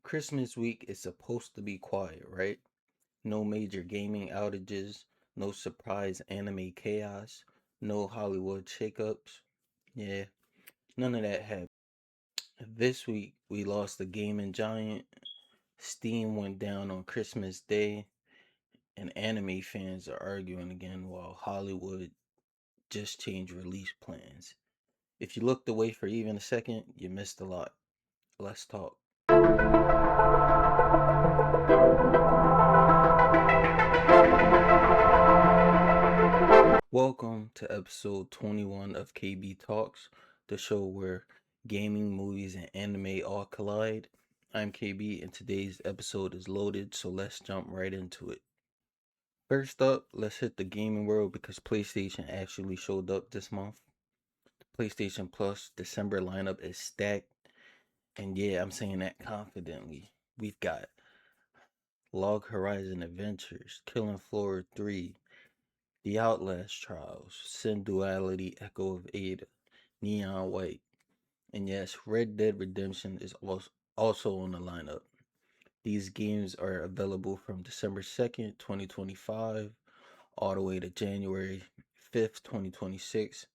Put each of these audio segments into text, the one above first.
Christmas week is supposed to be quiet, right? No major gaming outages, no surprise anime chaos, no Hollywood shakeups. Yeah, none of that happened. This week, we lost the gaming giant. Steam went down on Christmas Day, and anime fans are arguing again while Hollywood just changed release plans. If you looked away for even a second, you missed a lot. Let's talk. Welcome to episode 21 of KB Talks, the show where gaming, movies, and anime all collide. I'm KB, and today's episode is loaded, so let's jump right into it. First up, let's hit the gaming world because PlayStation actually showed up this month. The PlayStation Plus December lineup is stacked, and yeah, I'm saying that confidently. We've got Log Horizon Adventures, Killing Floor 3, The Outlast Trials, Sin Duality, Echo of Ada, Neon White, and yes, Red Dead Redemption is also on the lineup. These games are available from December 2nd, 2025, all the way to January 5th, 2026.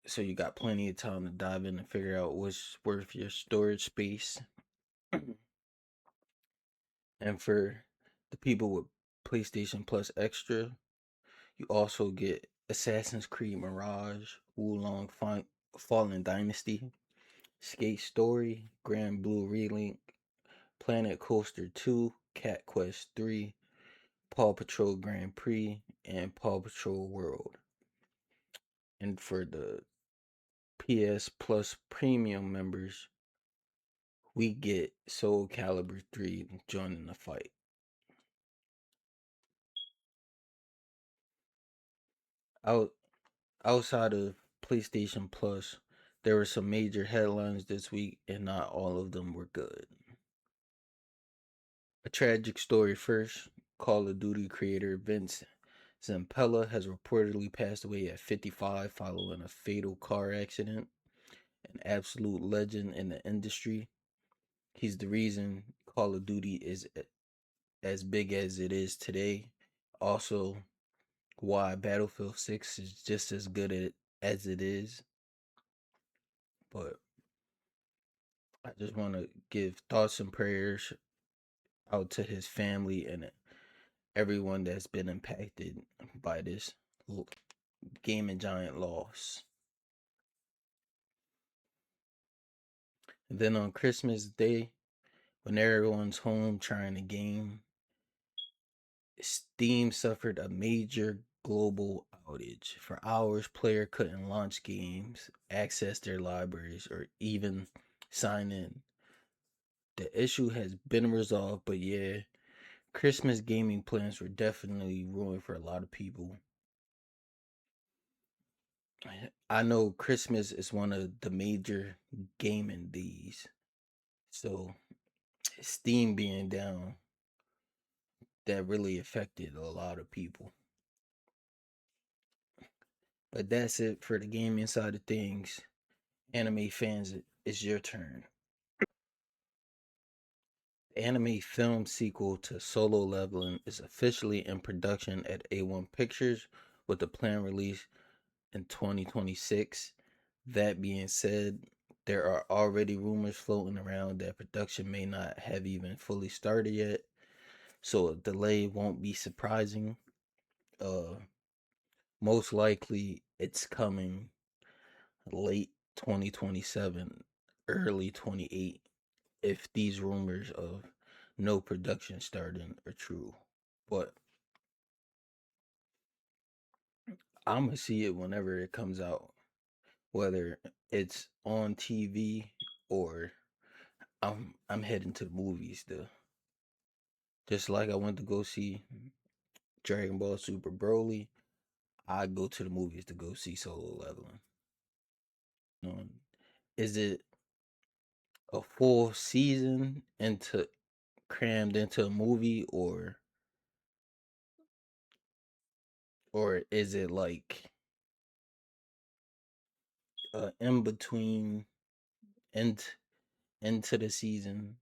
So you got plenty of time to dive in and figure out what's worth your storage space. And for the people with PlayStation Plus Extra, you also get Assassin's Creed Mirage, Fallen Dynasty, Skate Story, Grand Blue Relink, Planet Coaster 2, Cat Quest 3, Paw Patrol Grand Prix, and Paw Patrol World. And for the PS Plus Premium members, we get Soul Calibur 3 joining the fight. Out Outside of PlayStation Plus, there were some major headlines this week, and not all of them were good. A tragic story first. Call of Duty creator Vince Zampella has reportedly passed away at 55 following a fatal car accident. An absolute legend in the industry. He's the reason Call of Duty is as big as it is today. Also, why Battlefield 6 is just as good as it is. But I just want to give thoughts and prayers out to his family and everyone that's been impacted by this gaming giant loss. And then on Christmas Day, when everyone's home trying to game, Steam suffered a major global outage. For hours, player couldn't launch games, access their libraries, or even sign in. The issue has been resolved, but yeah, Christmas gaming plans were definitely ruined for a lot of people. I know Christmas is one of the major gaming days, so Steam being down, that really affected a lot of people. But that's it for the gaming side of things. Anime fans, it's your turn. The anime film sequel to Solo Leveling is officially in production at A1 Pictures with the planned release in 2026. That being said, there are already rumors floating around that production may not have even fully started yet, so a delay won't be surprising. Uh, Most likely it's coming late 2027, early 28 if these rumors of no production starting are true. But I'm gonna see it whenever it comes out, whether it's on TV or I'm heading to the movies to just like I went to go see Dragon Ball Super Broly, I go to the movies to go see Solo Leveling. Is it a full season into crammed into a movie, or is it like in between end into the season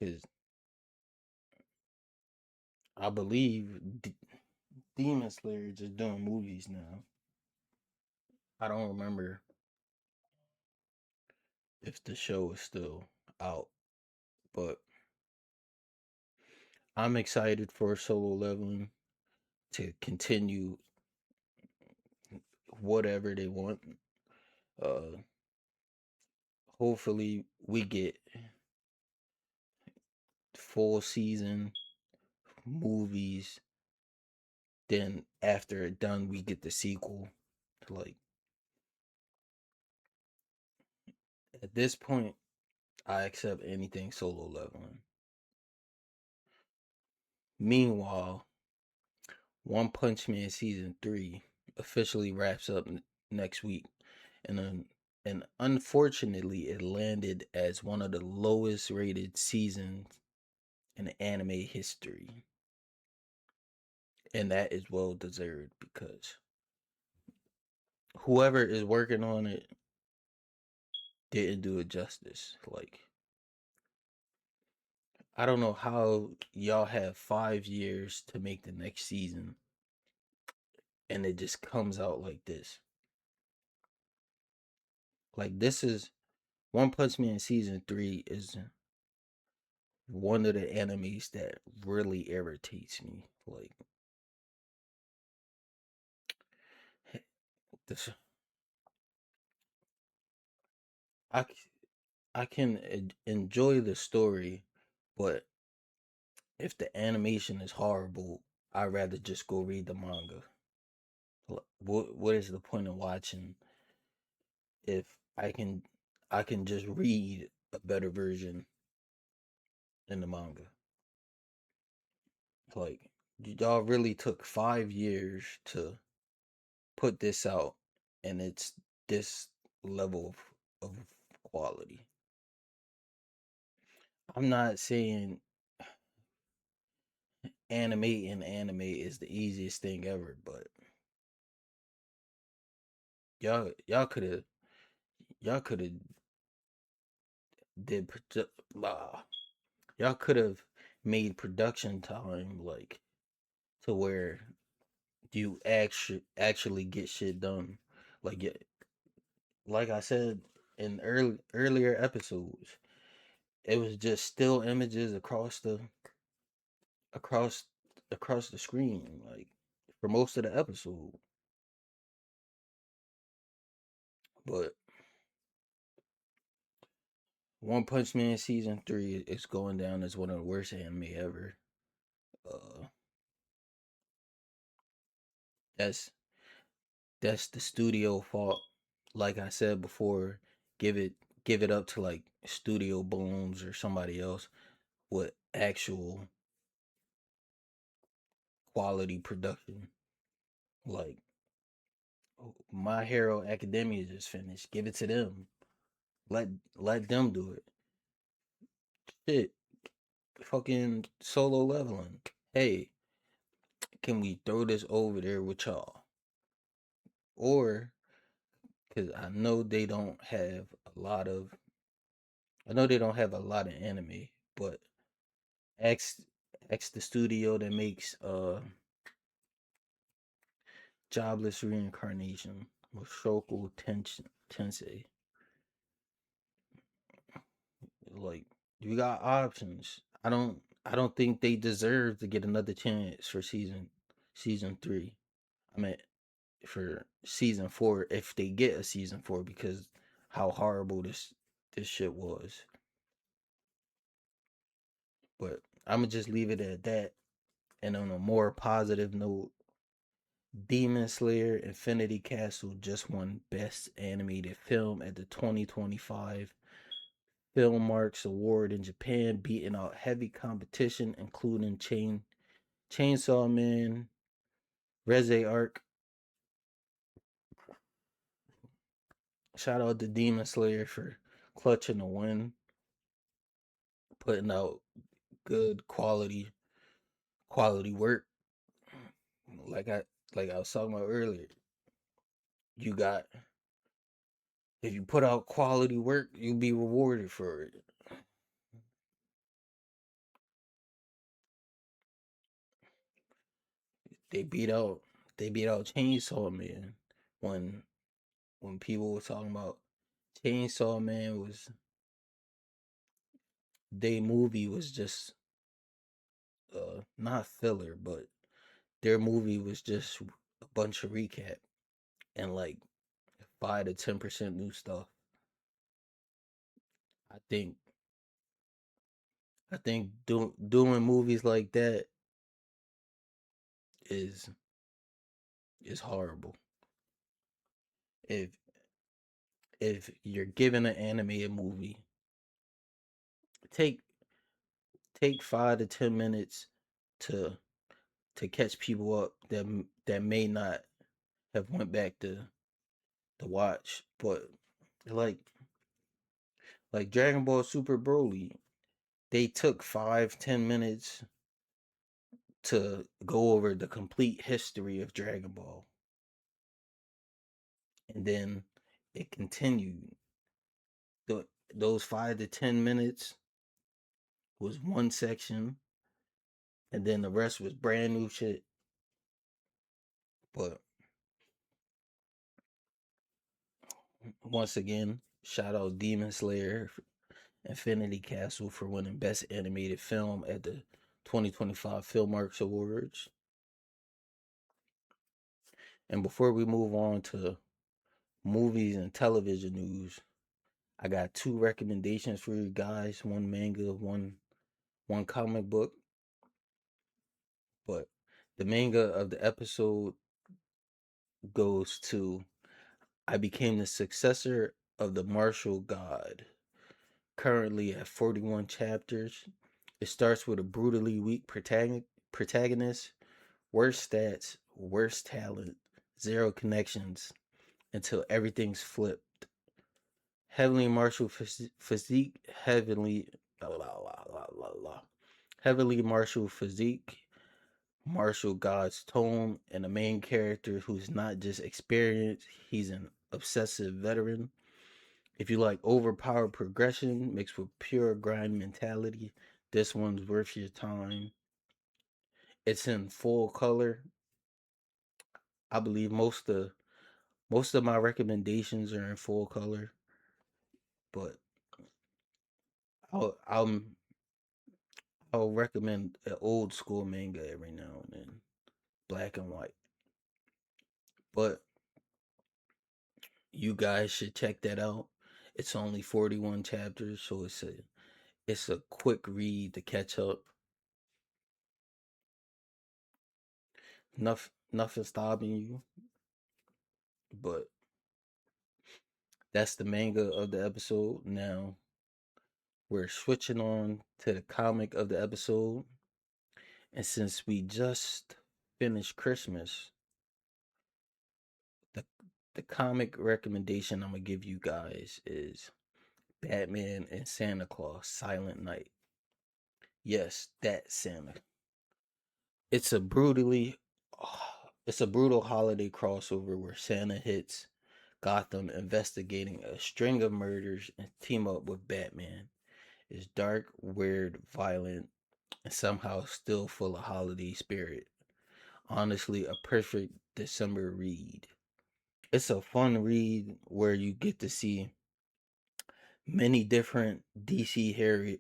because I believe Demon Slayer just doing movies now. I don't remember if the show is still out, but I'm excited for Solo Leveling to continue whatever they want. Uh, Hopefully we get full season movies. Then after it done, we get the sequel. Like at this point, I accept anything Solo Leveling. Meanwhile, One Punch Man season 3 officially wraps up next week, and unfortunately, it landed as one of the lowest rated seasons in anime history, and that is well deserved because whoever is working on it didn't do it justice. Like I don't know how y'all have 5 years to make the next season, and it just comes out like this. Like this is One Punch Man season 3 is one of the animes that really irritates me. Like this, I I can enjoy the story, but if the animation is horrible, I'd rather just go read the manga. What is the point of watching if I can I can just read a better version in the manga? Like y'all really took 5 years to put this out, and it's this level of quality. I'm not saying animating anime is the easiest thing ever, but y'all could have y'all could have did y'all could have made production time like to where you actually get shit done. Like like I said in earlier episodes, it was just still images across across the screen, like for most of the episode. But One Punch Man season 3 is going down as one of the worst anime ever. Uh, that's that's the studio fault. Like I said before, give it give it up to like Studio Bones or somebody else with actual quality production. Like My Hero Academia just finished. Give it to them. Let let them do it. Shit, fucking Solo Leveling. Hey, can we throw this over there with y'all? Or because I know they don't have a lot of anime, but X X the studio that makes Jobless Reincarnation with Tensei. Like you got options. I don't think they deserve to get another chance for season 3. I mean for season 4 if they get a season 4 because how horrible this shit was. But I'm gonna just leave it at that. And on a more positive note, Demon Slayer Infinity Castle just won Best Animated Film at the 2025 Film Marks Award in Japan, beating out heavy competition including Chainsaw Man, Reze Arc. Shout out to Demon Slayer for clutching the win, putting out good quality work. Like I was talking about earlier, you got if you put out quality work, you'll be rewarded for it. they beat out they beat out Chainsaw Man when people were talking about Chainsaw Man was they movie was just not filler, but their movie was just a bunch of recap and like 5 to 10% new stuff. I think doing movies like that is horrible. If you're given an animated movie, take 5 to 10 minutes to catch people up that that may not have went back to watch, but like Dragon Ball Super Broly, they took 5-10 minutes to go over the complete history of Dragon Ball, and then it continued. Those 5 to 10 minutes was one section, and then the rest was brand new shit. But once again, shout out Demon Slayer Infinity Castle for winning Best Animated Film at the 2025 Film Arts Awards. And before we move on to movies and television news, I got two recommendations for you guys, one manga, one comic book. But the manga of the episode goes to I Became the Successor of the Martial God. Currently at 41 chapters. It starts with a brutally weak protagonist, worst stats, worst talent, zero connections until everything's flipped. Heavenly martial physique, heavenly martial physique, martial god's tone, and a main character who's not just experienced, he's an obsessive veteran. If you like overpowered progression mixed with pure grind mentality, this one's worth your time. It's in full color. I believe most of my recommendations are in full color, but I'll I'll I'll recommend an old school manga every now and then, black and white. But you guys should check that out. It's only 41 chapters, so it's a quick read to catch up. Nothing stopping you, but that's the manga of the episode. Now we're switching on to the comic of the episode. And since we just finished Christmas, the the comic recommendation I'm gonna give you guys is Batman and Santa Claus Silent Night. Yes, that Santa. It's a brutally it's a brutal holiday crossover where Santa hits Gotham investigating a string of murders and team up with Batman. It's dark, weird, violent, and somehow still full of holiday spirit. Honestly, a perfect December read. It's a fun read where you get to see many different DC hero,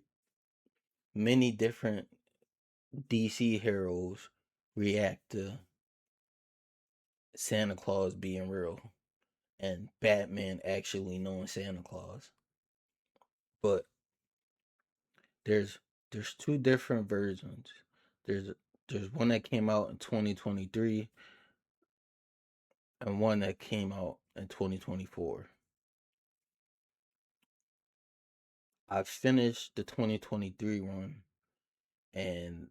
many different DC heroes react to Santa Claus being real and Batman actually knowing Santa Claus. But there's two different versions. There's there's one that came out in 2023 and one that came out in 2024. I finished the 2023 one and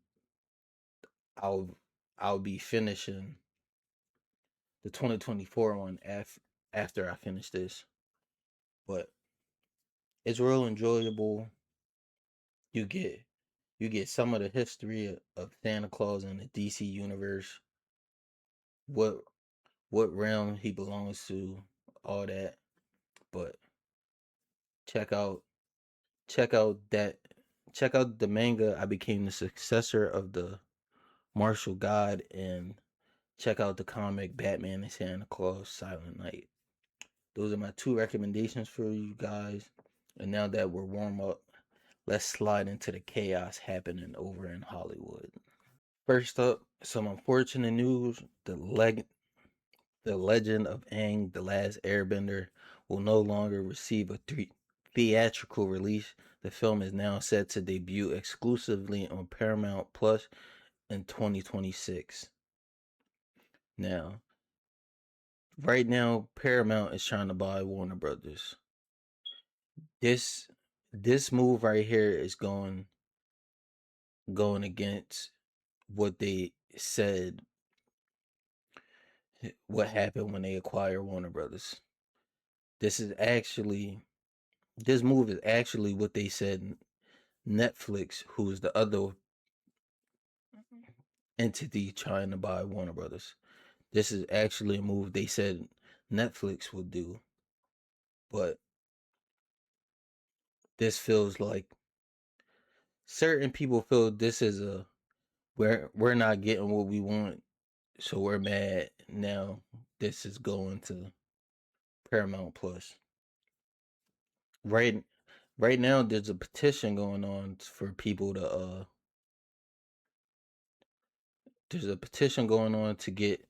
I'll I'll be finishing the 2024 one after I finish this. But it's real enjoyable. You get some of the history of Santa Claus in the DC universe, what realm he belongs to, all that. But check out check out that check out the manga I Became the Successor of the Martial God, and check out the comic Batman and Santa Claus Silent Night. Those are my two recommendations for you guys. And now that we're warm up, let's slide into the chaos happening over in Hollywood. First up, some unfortunate news. The Legend of Aang, The Last Airbender, will no longer receive a theatrical release. The film is now set to debut exclusively on Paramount Plus in 2026. Now, right now, Paramount is trying to buy Warner Brothers. This this move right here is going against what they said, what happened when they acquired Warner Brothers. This is actually this move is actually what they said Netflix, who's the other entity trying to buy Warner Brothers. This is actually a move they said Netflix would do, but this feels like certain people feel this is a we're not getting what we want, so we're mad now. This is going to Paramount Plus. Right right now there's a petition going on for people to there's a petition going on to get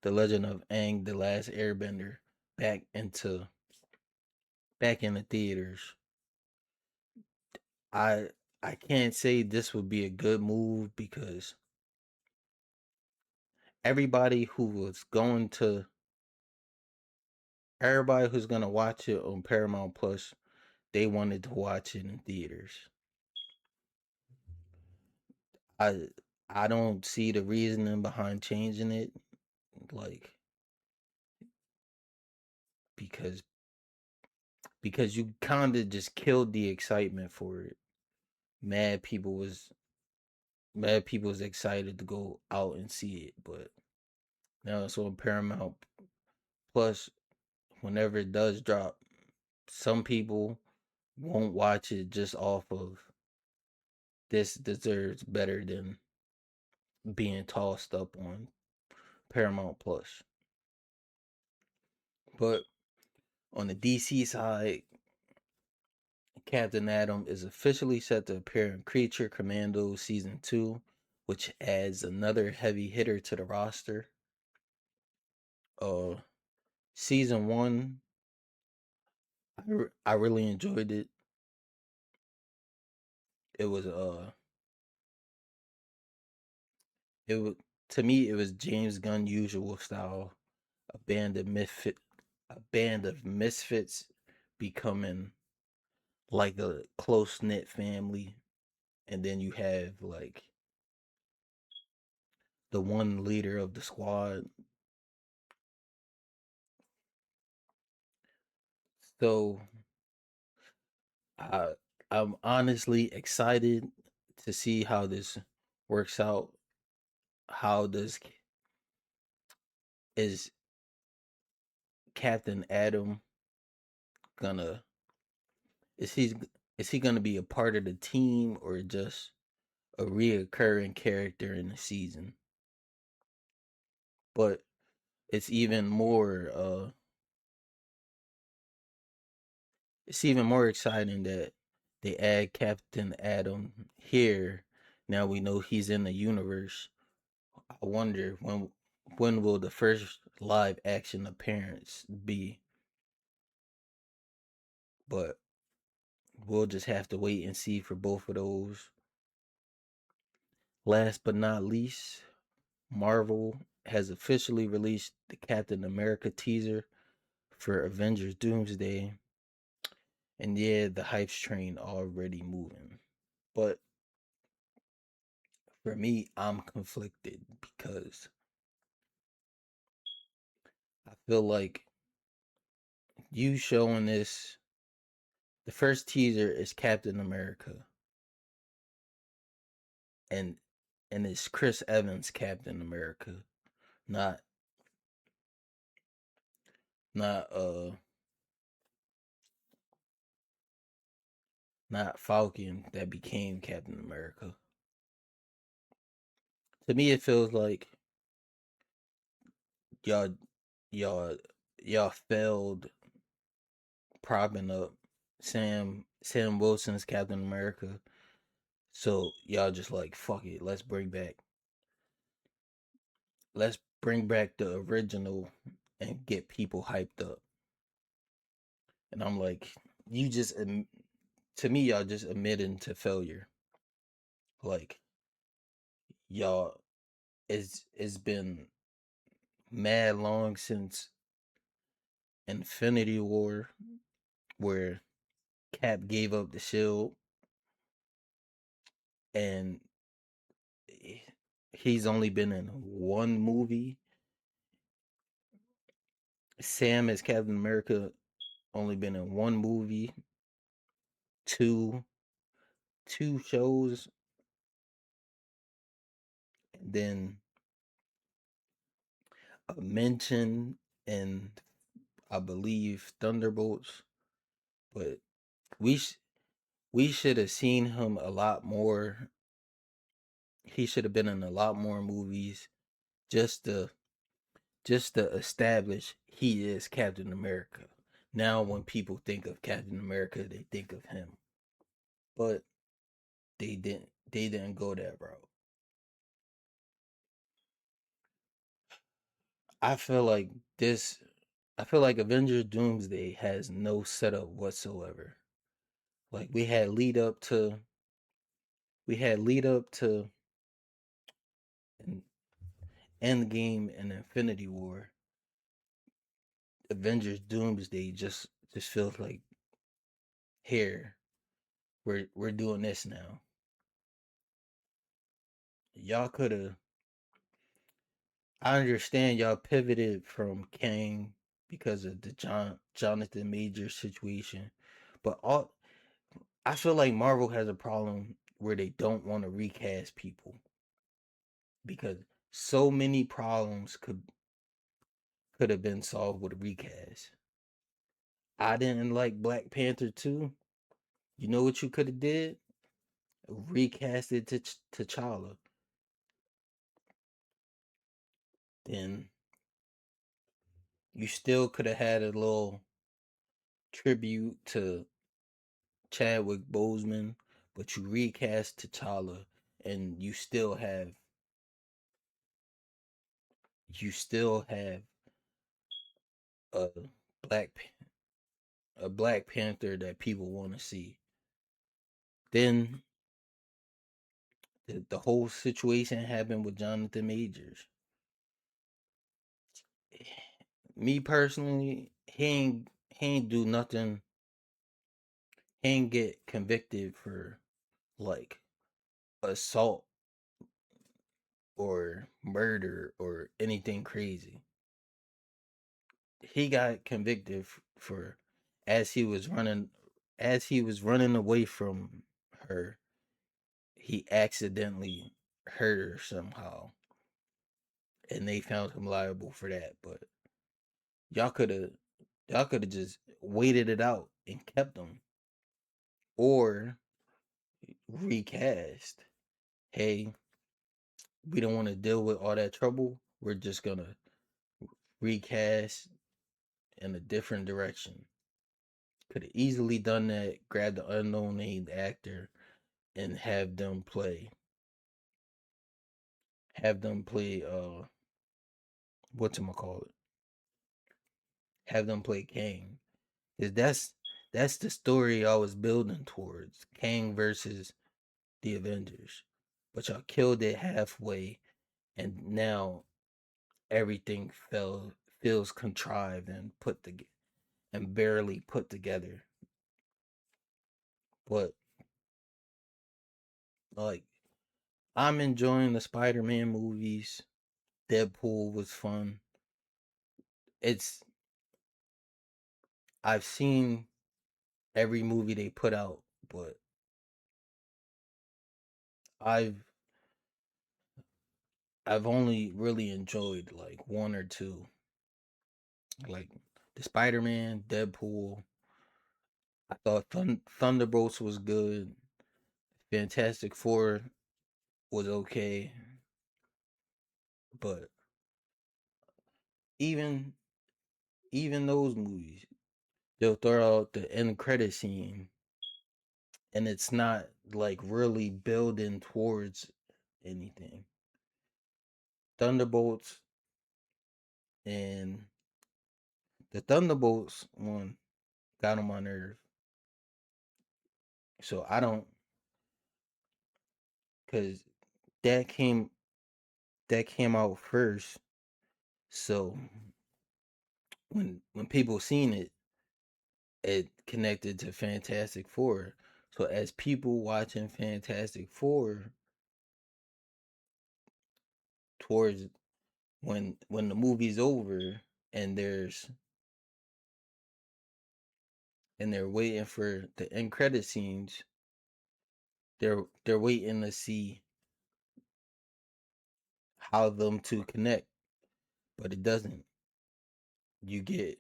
The Legend of Aang, The Last Airbender back into back in the theaters. I I can't say this would be a good move because everybody who was going to everybody who's gonna watch it on Paramount Plus, they wanted to watch it in theaters. I I don't see the reasoning behind changing it, like because you kind of just killed the excitement for it. Mad people was mad people was excited to go out and see it, but now it's on Paramount Plus. Whenever it does drop, some people won't watch it just off of this deserves better than being tossed up on Paramount Plus. But on the DC side, Captain Atom is officially set to appear in Creature Commando Season 2, which adds another heavy hitter to the roster. Uh, Season 1, I really enjoyed it. It was it was to me it was James Gunn usual style, a band of misfits becoming like a close knit family, and then you have like the one leader of the squad. So I I'm honestly excited to see how this works out. How does is Captain Adam gonna is he is he gonna be a part of the team or just a reoccurring character in the season? But it's even more it's even more exciting that they add Captain Adam here. Now we know he's in the universe. I wonder when will the first live action appearance be? But we'll just have to wait and see for both of those. Last but not least, Marvel has officially released the Captain America teaser for Avengers Doomsday. And yeah, the hype train already moving. But for me, I'm conflicted because I feel like you showing this the first teaser is Captain America and it's Chris Evans Captain America, not not uh not Falcon that became Captain America. To me it feels like y'all y'all y'all failed propping up Sam Wilson's Captain America. So y'all just like fuck it. Let's bring back the original and get people hyped up. And I'm like, you just to me y'all just admitting to failure. Like y'all, it's been mad long since Infinity War where Cap gave up the shield and he's only been in one movie. Sam as Captain America only been in one movie, two two shows, and then a mention in I believe Thunderbolts. But we sh- we should have seen him a lot more. He should have been in a lot more movies just to establish he is Captain America. Now when people think of Captain America, they think of him. But they didn't go that route. I feel like this I feel like Avengers Doomsday has no setup whatsoever. Like we had lead up to an Endgame and Infinity War. Avengers Doomsday just feels like here we're doing this now. Y'all could have I understand y'all pivoted from Kang because of the Jonathan Majors situation, but all I feel like Marvel has a problem where they don't want to recast people because so many problems could have been solved with a recast. I didn't like Black Panther 2. You know what you could have did? Recast it to T'Challa. Then you still could have had a little tribute to Chadwick Boseman, but you recast T'Challa and you still have a black a Black Panther that people want to see. Then the whole situation happened with Jonathan Majors. Me personally, he ain't do nothing. He ain't get convicted for like assault or murder or anything crazy. He got convicted for as he was running as he was running away from her, he accidentally hurt her somehow, and they found him liable for that. But y'all could have y'all could have just waited it out and kept him, or recast. Hey, we don't want to deal with all that trouble. We're just gonna recast in a different direction. Could have easily done that. Grab the unknown named actor and have them play whatchamacallit, have them play Kang. Cause that's the story I was building towards. Kang versus the Avengers. But y'all killed it halfway and now everything feels contrived and and barely put together. But like I'm enjoying the Spider-Man movies. Deadpool was fun. It's I've seen every movie they put out, but I've I've only really enjoyed like one or two. Like the Spider-Man, Deadpool. I thought Thunderbolts was good. Fantastic Four was okay, but even even those movies, they'll throw out the end credit scene, and it's not like really building towards anything. Thunderbolts and the Thunderbolts one got on my nerve. So I don't, cause that came that came out first. So when people seen it, it connected to Fantastic Four. So as people watching Fantastic Four towards when the movie's over and they're waiting for the end credit scenes, they're waiting to see how them two connect, but it doesn't. You get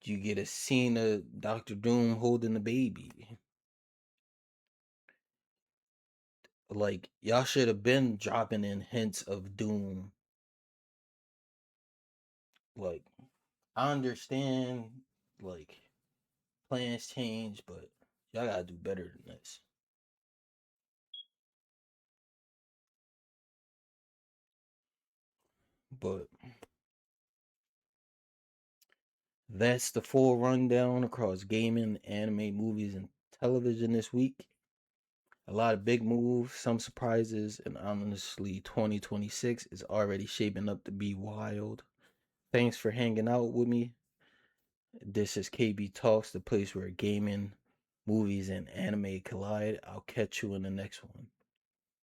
you get a scene of Doctor Doom holding the baby. Like y'all should have been dropping in hints of Doom. Like I understand like plans change, but y'all gotta do better than this. But that's the full rundown across gaming, anime, movies, and television this week. A lot of big moves, some surprises, and honestly, 2026 is already shaping up to be wild. Thanks for hanging out with me. This is KB Talks, the place where gaming, movies, and anime collide. I'll catch you in the next one.